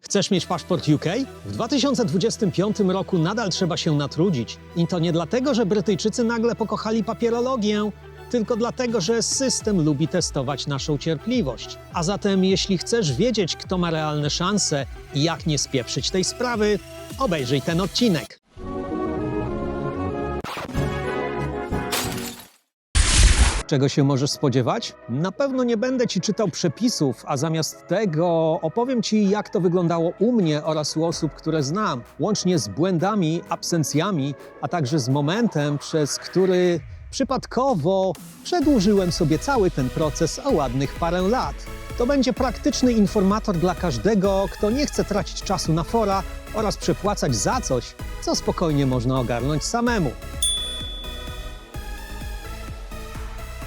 Chcesz mieć paszport UK? W 2025 roku nadal trzeba się natrudzić. I to nie dlatego, że Brytyjczycy nagle pokochali papierologię, tylko dlatego, że system lubi testować naszą cierpliwość. A zatem, jeśli chcesz wiedzieć, kto ma realne szanse i jak nie spieprzyć tej sprawy, obejrzyj ten odcinek. Czego się możesz spodziewać? Na pewno nie będę Ci czytał przepisów, a zamiast tego opowiem Ci, jak to wyglądało u mnie oraz u osób, które znam, łącznie z błędami, absencjami, a także z momentem, przez który przypadkowo przedłużyłem sobie cały ten proces o ładnych parę lat. To będzie praktyczny informator dla każdego, kto nie chce tracić czasu na fora oraz przepłacać za coś, co spokojnie można ogarnąć samemu.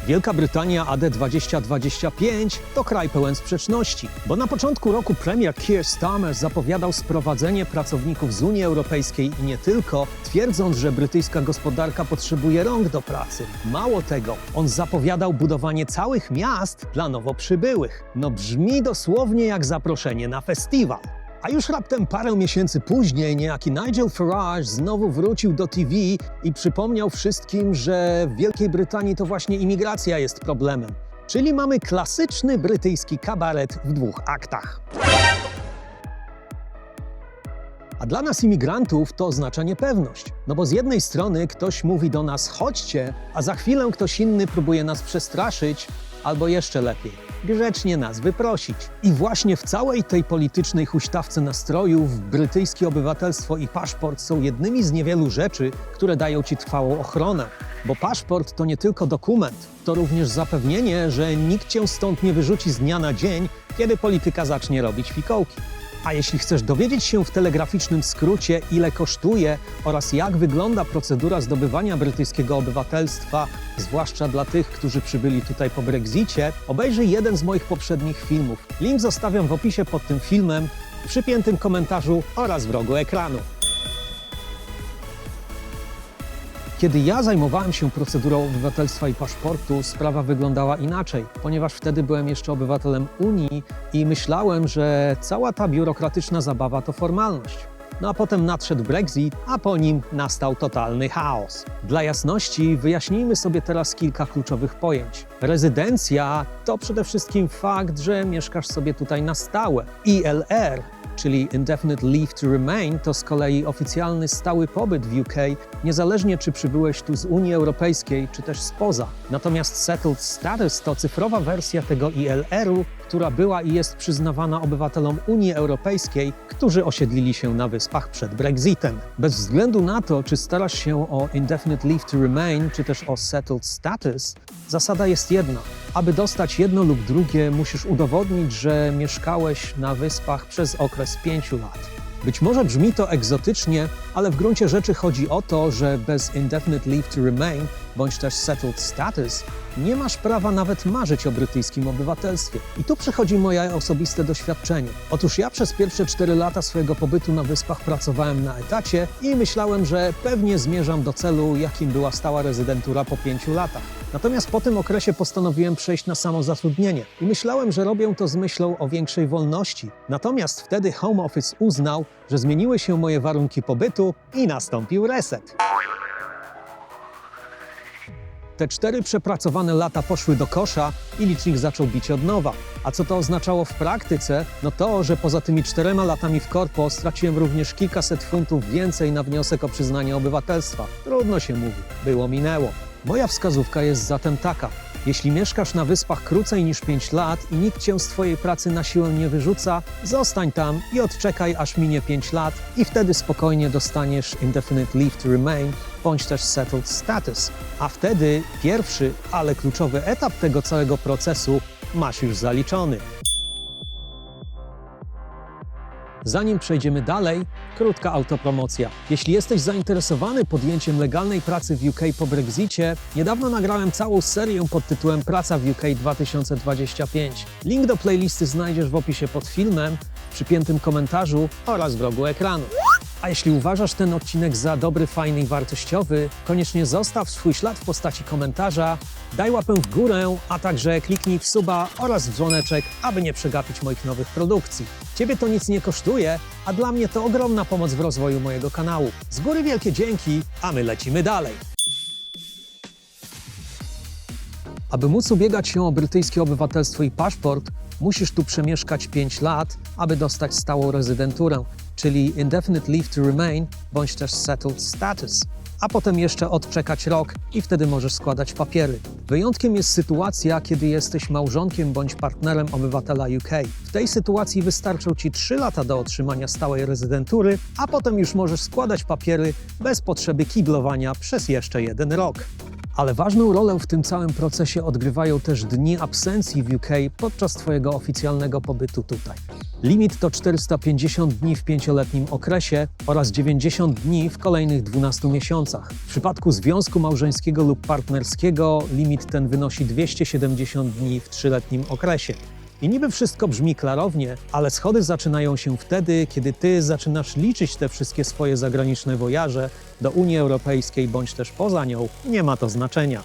Wielka Brytania AD 2025 to kraj pełen sprzeczności, bo na początku roku premier Keir Starmer zapowiadał sprowadzenie pracowników z Unii Europejskiej i nie tylko, twierdząc, że brytyjska gospodarka potrzebuje rąk do pracy. Mało tego, on zapowiadał budowanie całych miast dla nowo przybyłych. No brzmi dosłownie jak zaproszenie na festiwal. A już raptem parę miesięcy później niejaki Nigel Farage znowu wrócił do TV i przypomniał wszystkim, że w Wielkiej Brytanii to właśnie imigracja jest problemem. Czyli mamy klasyczny brytyjski kabaret w dwóch aktach. A dla nas imigrantów to oznacza niepewność. No bo z jednej strony ktoś mówi do nas chodźcie, a za chwilę ktoś inny próbuje nas przestraszyć, albo jeszcze lepiej, grzecznie nas wyprosić. I właśnie w całej tej politycznej huśtawce nastrojów brytyjskie obywatelstwo i paszport są jednymi z niewielu rzeczy, które dają Ci trwałą ochronę. Bo paszport to nie tylko dokument, to również zapewnienie, że nikt Cię stąd nie wyrzuci z dnia na dzień, kiedy polityka zacznie robić fikołki. A jeśli chcesz dowiedzieć się w telegraficznym skrócie, ile kosztuje oraz jak wygląda procedura zdobywania brytyjskiego obywatelstwa, zwłaszcza dla tych, którzy przybyli tutaj po Brexicie, obejrzyj jeden z moich poprzednich filmów. Link zostawiam w opisie pod tym filmem, w przypiętym komentarzu oraz w rogu ekranu. Kiedy ja zajmowałem się procedurą obywatelstwa i paszportu, sprawa wyglądała inaczej, ponieważ wtedy byłem jeszcze obywatelem Unii i myślałem, że cała ta biurokratyczna zabawa to formalność. No a potem nadszedł Brexit, a po nim nastał totalny chaos. Dla jasności wyjaśnijmy sobie teraz kilka kluczowych pojęć. Rezydencja to przede wszystkim fakt, że mieszkasz sobie tutaj na stałe. ILR, czyli Indefinite Leave to Remain, to z kolei oficjalny stały pobyt w UK, niezależnie czy przybyłeś tu z Unii Europejskiej, czy też spoza. Natomiast Settled Status to cyfrowa wersja tego ILR-u, która była i jest przyznawana obywatelom Unii Europejskiej, którzy osiedlili się na wyspach przed Brexitem. Bez względu na to, czy starasz się o Indefinite Leave to Remain, czy też o Settled Status, zasada jest jedna. Aby dostać jedno lub drugie, musisz udowodnić, że mieszkałeś na wyspach przez okres 5 lat. Być może brzmi to egzotycznie, ale w gruncie rzeczy chodzi o to, że bez Indefinite Leave to Remain bądź też Settled Status nie masz prawa nawet marzyć o brytyjskim obywatelstwie. I tu przychodzi moje osobiste doświadczenie. Otóż ja przez pierwsze 4 lata swojego pobytu na wyspach pracowałem na etacie i myślałem, że pewnie zmierzam do celu, jakim była stała rezydentura po 5 latach. Natomiast po tym okresie postanowiłem przejść na samozatrudnienie i myślałem, że robię to z myślą o większej wolności. Natomiast wtedy Home Office uznał, że zmieniły się moje warunki pobytu i nastąpił reset. Te 4 przepracowane lata poszły do kosza i licznik zaczął bić od nowa. A co to oznaczało w praktyce? No to, że poza tymi 4 latami w korpo straciłem również kilkaset funtów więcej na wniosek o przyznanie obywatelstwa. Trudno się mówi, było minęło. Moja wskazówka jest zatem taka. Jeśli mieszkasz na wyspach krócej niż 5 lat i nikt Cię z Twojej pracy na siłę nie wyrzuca, zostań tam i odczekaj, aż minie 5 lat i wtedy spokojnie dostaniesz Indefinite Leave to Remain bądź też Settled Status. A wtedy pierwszy, ale kluczowy etap tego całego procesu masz już zaliczony. Zanim przejdziemy dalej, krótka autopromocja. Jeśli jesteś zainteresowany podjęciem legalnej pracy w UK po Brexicie, niedawno nagrałem całą serię pod tytułem Praca w UK 2025. Link do playlisty znajdziesz w opisie pod filmem, w przypiętym komentarzu oraz w rogu ekranu. A jeśli uważasz ten odcinek za dobry, fajny i wartościowy, koniecznie zostaw swój ślad w postaci komentarza, daj łapę w górę, a także kliknij w suba oraz w dzwoneczek, aby nie przegapić moich nowych produkcji. Ciebie to nic nie kosztuje, a dla mnie to ogromna pomoc w rozwoju mojego kanału. Z góry wielkie dzięki, a my lecimy dalej. Aby móc ubiegać się o brytyjskie obywatelstwo i paszport, musisz tu przemieszkać 5 lat, aby dostać stałą rezydenturę, czyli Indefinite Leave to Remain bądź też Settled Status. A potem jeszcze odczekać rok i wtedy możesz składać papiery. Wyjątkiem jest sytuacja, kiedy jesteś małżonkiem bądź partnerem obywatela UK. W tej sytuacji wystarczą Ci 3 lata do otrzymania stałej rezydentury, a potem już możesz składać papiery bez potrzeby kiblowania przez jeszcze 1 rok. Ale ważną rolę w tym całym procesie odgrywają też dni absencji w UK podczas Twojego oficjalnego pobytu tutaj. Limit to 450 dni w 5-letnim okresie oraz 90 dni w kolejnych 12 miesiącach. W przypadku związku małżeńskiego lub partnerskiego limit ten wynosi 270 dni w 3-letnim okresie. I niby wszystko brzmi klarownie, ale schody zaczynają się wtedy, kiedy Ty zaczynasz liczyć te wszystkie swoje zagraniczne wojaże do Unii Europejskiej bądź też poza nią. Nie ma to znaczenia.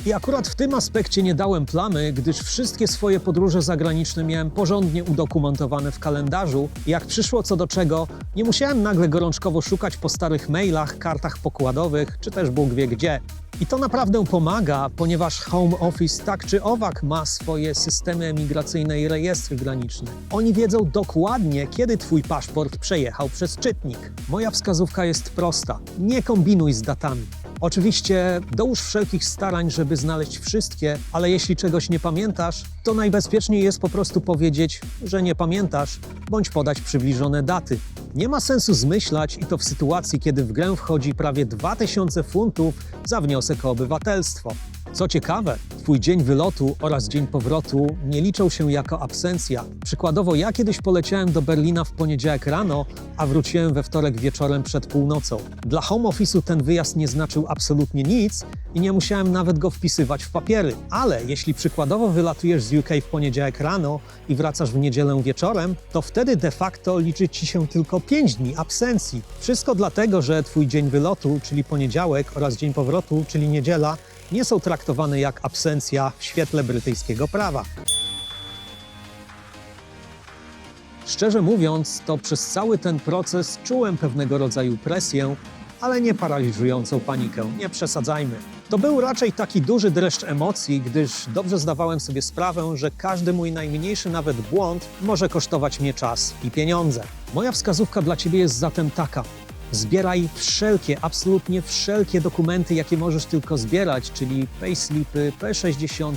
I akurat w tym aspekcie nie dałem plamy, gdyż wszystkie swoje podróże zagraniczne miałem porządnie udokumentowane w kalendarzu i jak przyszło co do czego, nie musiałem nagle gorączkowo szukać po starych mailach, kartach pokładowych, czy też Bóg wie gdzie. I to naprawdę pomaga, ponieważ Home Office tak czy owak ma swoje systemy emigracyjne i rejestry graniczne. Oni wiedzą dokładnie, kiedy Twój paszport przejechał przez czytnik. Moja wskazówka jest prosta. Nie kombinuj z datami. Oczywiście dołóż wszelkich starań, żeby znaleźć wszystkie, ale jeśli czegoś nie pamiętasz, to najbezpieczniej jest po prostu powiedzieć, że nie pamiętasz, bądź podać przybliżone daty. Nie ma sensu zmyślać i to w sytuacji, kiedy w grę wchodzi prawie 2000 funtów za wniosek o obywatelstwo. Co ciekawe, Twój dzień wylotu oraz dzień powrotu nie liczą się jako absencja. Przykładowo ja kiedyś poleciałem do Berlina w poniedziałek rano, a wróciłem we wtorek wieczorem przed północą. Dla Home Office'u ten wyjazd nie znaczył absolutnie nic i nie musiałem nawet go wpisywać w papiery. Ale jeśli przykładowo wylatujesz z UK w poniedziałek rano i wracasz w niedzielę wieczorem, to wtedy de facto liczy Ci się tylko 5 dni absencji. Wszystko dlatego, że Twój dzień wylotu, czyli poniedziałek, oraz dzień powrotu, czyli niedziela, nie są traktowane jak absencja w świetle brytyjskiego prawa. Szczerze mówiąc, to przez cały ten proces czułem pewnego rodzaju presję, ale nie paraliżującą panikę, nie przesadzajmy. To był raczej taki duży dreszcz emocji, gdyż dobrze zdawałem sobie sprawę, że każdy mój najmniejszy nawet błąd może kosztować mnie czas i pieniądze. Moja wskazówka dla Ciebie jest zatem taka. Zbieraj wszelkie, absolutnie wszelkie dokumenty, jakie możesz tylko zbierać, czyli payslipy, P60,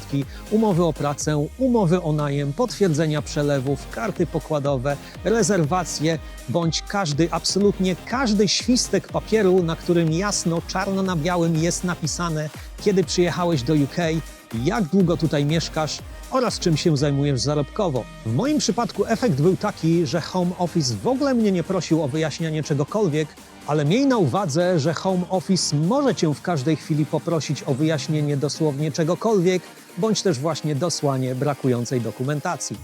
umowy o pracę, umowy o najem, potwierdzenia przelewów, karty pokładowe, rezerwacje, bądź każdy, absolutnie każdy świstek papieru, na którym jasno, czarno na białym jest napisane, kiedy przyjechałeś do UK, jak długo tutaj mieszkasz oraz czym się zajmujesz zarobkowo. W moim przypadku efekt był taki, że Home Office w ogóle mnie nie prosił o wyjaśnianie czegokolwiek, ale miej na uwadze, że Home Office może Cię w każdej chwili poprosić o wyjaśnienie dosłownie czegokolwiek, bądź też właśnie dosłanie brakującej dokumentacji.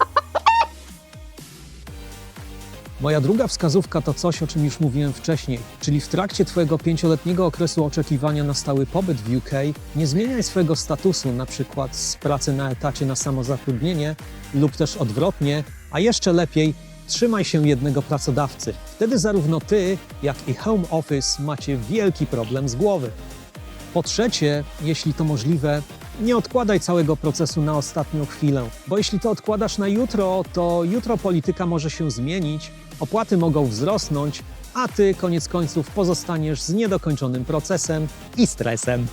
Moja druga wskazówka to coś, o czym już mówiłem wcześniej, czyli w trakcie Twojego 5-letniego okresu oczekiwania na stały pobyt w UK nie zmieniaj swojego statusu, na przykład z pracy na etacie na samozatrudnienie lub też odwrotnie, a jeszcze lepiej trzymaj się jednego pracodawcy. Wtedy zarówno Ty, jak i Home Office macie wielki problem z głowy. Po trzecie, jeśli to możliwe, nie odkładaj całego procesu na ostatnią chwilę, bo jeśli to odkładasz na jutro, to jutro polityka może się zmienić, opłaty mogą wzrosnąć, a Ty koniec końców pozostaniesz z niedokończonym procesem i stresem.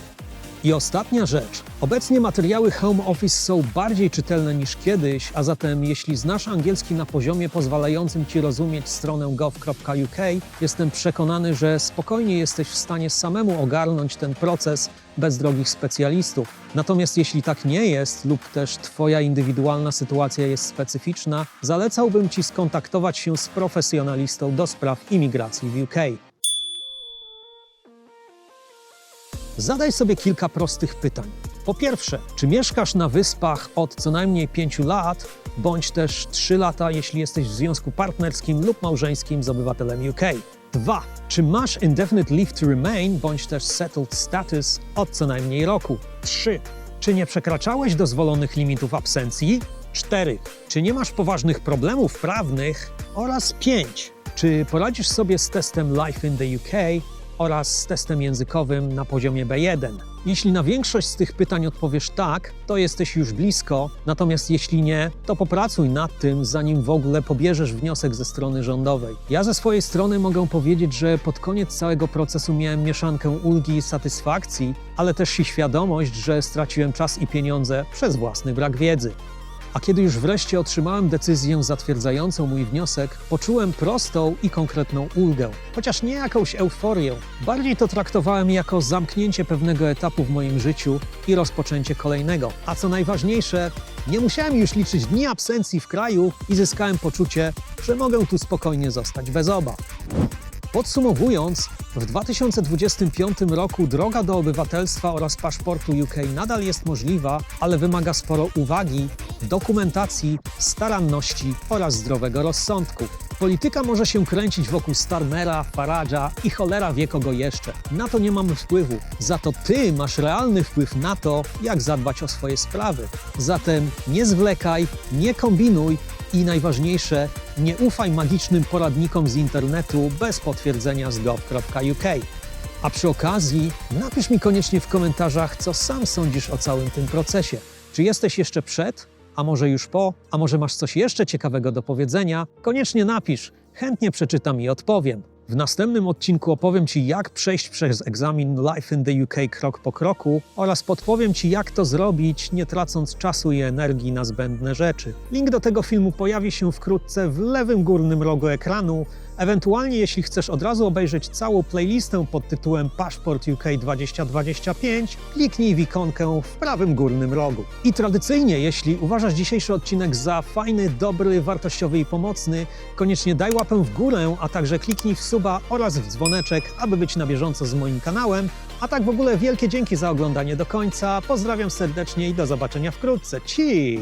I ostatnia rzecz. Obecnie materiały Home Office są bardziej czytelne niż kiedyś, a zatem jeśli znasz angielski na poziomie pozwalającym Ci rozumieć stronę gov.uk, jestem przekonany, że spokojnie jesteś w stanie samemu ogarnąć ten proces bez drogich specjalistów. Natomiast jeśli tak nie jest lub też Twoja indywidualna sytuacja jest specyficzna, zalecałbym Ci skontaktować się z profesjonalistą do spraw imigracji w UK. Zadaj sobie kilka prostych pytań. Po pierwsze, czy mieszkasz na wyspach od co najmniej 5 lat, bądź też 3 lata, jeśli jesteś w związku partnerskim lub małżeńskim z obywatelem UK. 2. Czy masz indefinite leave to remain, bądź też settled status od co najmniej roku. 3. Czy nie przekraczałeś dozwolonych limitów absencji? 4. Czy nie masz poważnych problemów prawnych? Oraz 5. Czy poradzisz sobie z testem Life in the UK oraz z testem językowym na poziomie B1? Jeśli na większość z tych pytań odpowiesz tak, to jesteś już blisko, natomiast jeśli nie, to popracuj nad tym, zanim w ogóle pobierzesz wniosek ze strony rządowej. Ja ze swojej strony mogę powiedzieć, że pod koniec całego procesu miałem mieszankę ulgi i satysfakcji, ale też i świadomość, że straciłem czas i pieniądze przez własny brak wiedzy. A kiedy już wreszcie otrzymałem decyzję zatwierdzającą mój wniosek, poczułem prostą i konkretną ulgę. Chociaż nie jakąś euforię, bardziej to traktowałem jako zamknięcie pewnego etapu w moim życiu i rozpoczęcie kolejnego. A co najważniejsze, nie musiałem już liczyć dni absencji w kraju i zyskałem poczucie, że mogę tu spokojnie zostać bez obaw. Podsumowując, w 2025 roku droga do obywatelstwa oraz paszportu UK nadal jest możliwa, ale wymaga sporo uwagi, dokumentacji, staranności oraz zdrowego rozsądku. Polityka może się kręcić wokół Starmera, Farage'a i cholera wie kogo jeszcze. Na to nie mamy wpływu. Za to ty masz realny wpływ na to, jak zadbać o swoje sprawy. Zatem nie zwlekaj, nie kombinuj i najważniejsze, nie ufaj magicznym poradnikom z internetu bez potwierdzenia z gov.uk. A przy okazji napisz mi koniecznie w komentarzach, co sam sądzisz o całym tym procesie. Czy jesteś jeszcze przed, a może już po, a może masz coś jeszcze ciekawego do powiedzenia? Koniecznie napisz, chętnie przeczytam i odpowiem. W następnym odcinku opowiem Ci, jak przejść przez egzamin Life in the UK krok po kroku oraz podpowiem Ci, jak to zrobić, nie tracąc czasu i energii na zbędne rzeczy. Link do tego filmu pojawi się wkrótce w lewym górnym rogu ekranu. Ewentualnie, jeśli chcesz od razu obejrzeć całą playlistę pod tytułem Paszport UK 2025, kliknij w ikonkę w prawym górnym rogu. I tradycyjnie, jeśli uważasz dzisiejszy odcinek za fajny, dobry, wartościowy i pomocny, koniecznie daj łapę w górę, a także kliknij w suba oraz w dzwoneczek, aby być na bieżąco z moim kanałem. A tak w ogóle wielkie dzięki za oglądanie do końca. Pozdrawiam serdecznie i do zobaczenia wkrótce. Ci!